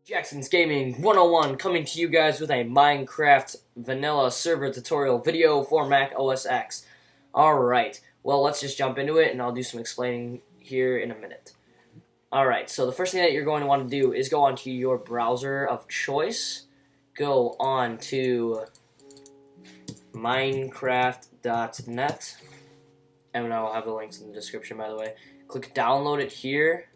Jackson's Gaming 101 coming to you guys with a Minecraft vanilla server tutorial video for Mac OS X. Alright, well let's just jump into it and I'll do some explaining here in a minute. Alright, so the first thing that you're going to want to do is go onto your browser of choice. Go on to Minecraft.net, and I'll have the links in the description, by the way. Click download it here,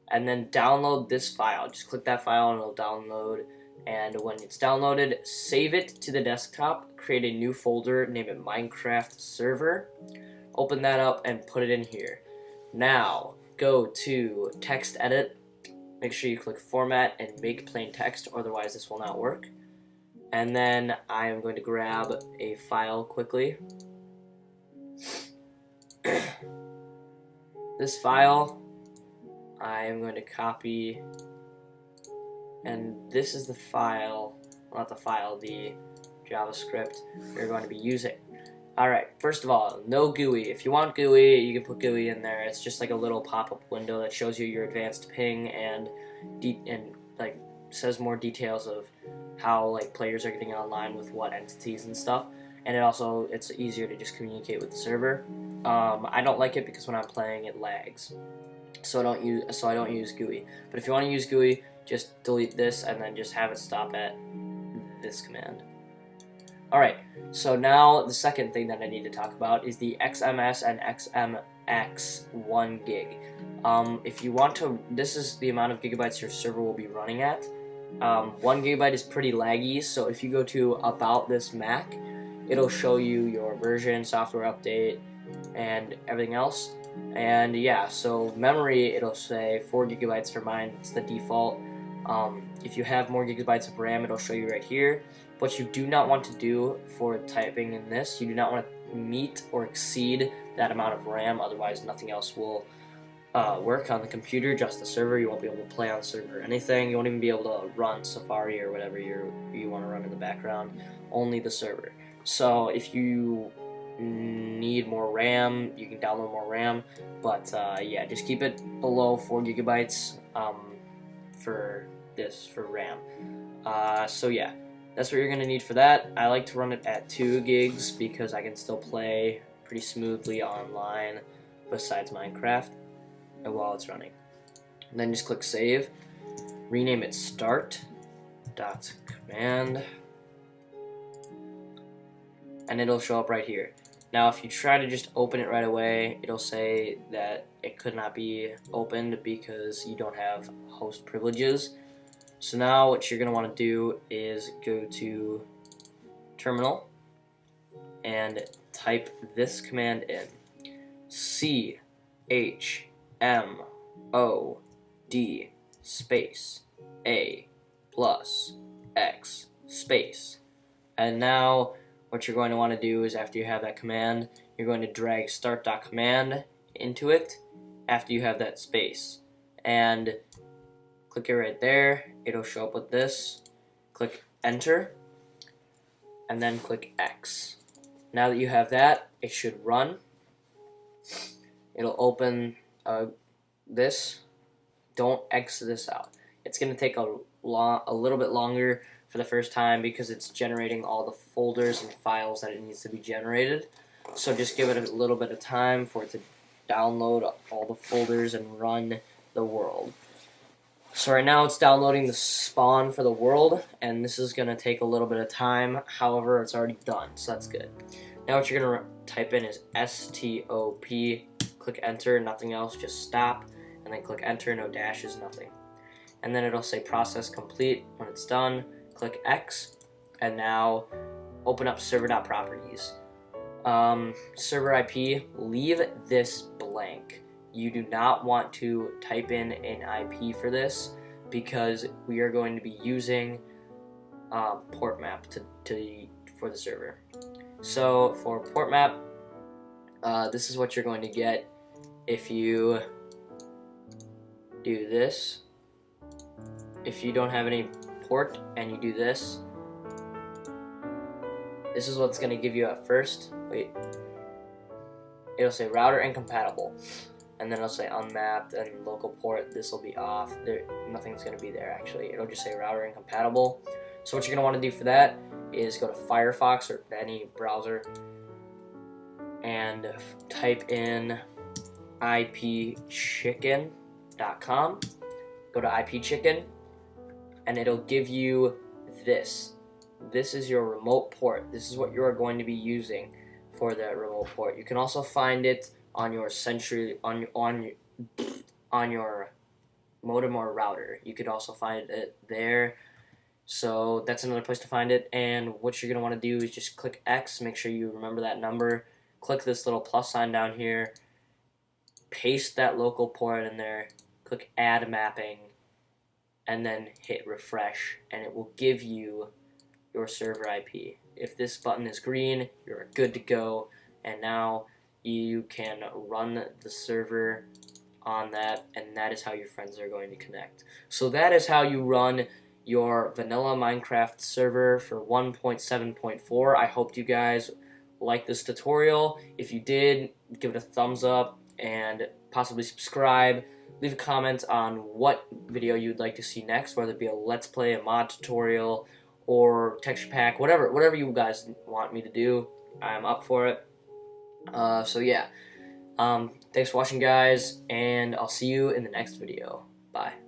and then download this file. Just click that file and it'll download, and when it's downloaded, save it to the desktop, create a new folder, name it Minecraft Server, open that up and put it in here. Now, go to text edit, make sure you click format and make plain text, otherwise this will not work. And then I am going to grab a file quickly. This file I am going to copy, and this is the file, not the file, the JavaScript we're going to be using. Alright, first of all, no GUI. If you want GUI, you can put GUI in there. It's just like a little pop-up window that shows you your advanced ping and like says more details of how like players are getting online with what entities and stuff. And it's easier to just communicate with the server. I don't like it because when I'm playing it lags. So I don't use GUI. But if you want to use GUI, just delete this and then just have it stop at this command. Alright, so now the second thing that I need to talk about is the XMS and XMX 1 gig. If you want to, this is the amount of gigabytes your server will be running at. 1 gigabyte is pretty laggy, so if you go to About This Mac, it'll show you your version, software update, and everything else. And yeah, so memory, it'll say 4 gigabytes for mine, it's the default. If you have more gigabytes of RAM, it'll show you right here. What you do not want to do for typing in this, you do not want to meet or exceed that amount of RAM, otherwise nothing else will work on the computer, just the server. You won't be able to play on the server or anything. You won't even be able to run Safari or whatever you want to run in the background, only the server. So if you need more RAM, you can download more RAM, but yeah, just keep it below 4 gigabytes for RAM. So yeah, that's what you're going to need for that. I like to run it at 2 gigs because I can still play pretty smoothly online besides Minecraft and while it's running. And then just click save, rename it start.command, and it'll show up right here. Now if you try to just open it right away, it'll say that it could not be opened because you don't have host privileges. So now what you're going to want to do is go to terminal and type this command in: CHMOD space A+X space. And now what you're going to want to do is, after you have that command, you're going to drag start.command into it after you have that space. And click it right there, it'll show up with this. Click enter, and then click X. Now that you have that, it should run. It'll open this. Don't exit this out. It's going to take a little bit longer for the first time because it's generating all the folders and files that it needs to be generated. So just give it a little bit of time for it to download all the folders and run the world. So right now it's downloading the spawn for the world, and this is going to take a little bit of time. However, it's already done, so that's good. Now what you're going to type in is STOP, click enter, nothing else, just stop, and then click enter, no dashes, nothing. And then it'll say process complete. When it's done, click X, and now open up server.properties. Server IP, leave this blank. You do not want to type in an IP for this because we are going to be using port map for the server. So for port map, this is what you're going to get if you do this. If you don't have any port and you do this, this is what's going to give you at first. Wait, it'll say router incompatible. and then it'll say unmapped and local port. This will be off. Nothing's going to be there actually. It'll just say router incompatible. So what you're going to want to do for that is go to Firefox or any browser and type in ipchicken.com. Go to Ipchicken, and it'll give you this. This is your remote port. This is what you are going to be using for that remote port. You can also find it on your on your modem or router. You could also find it there. So that's another place to find it. And what you're going to want to do is just click X. Make sure you remember that number. Click this little plus sign down here. Paste that local port in there. Click Add Mapping. And then hit refresh. And it will give you your server IP. If this button is green, you're good to go. And now you can run the server on that. And that is how your friends are going to connect. So that is how you run your vanilla Minecraft server for 1.7.4. I hope you guys liked this tutorial. If you did, give it a thumbs up and possibly subscribe. Leave a comment on what video you'd like to see next, whether it be a Let's Play, a mod tutorial, or texture pack, whatever you guys want me to do. I'm up for it. So yeah, thanks for watching, guys, and I'll see you in the next video. Bye.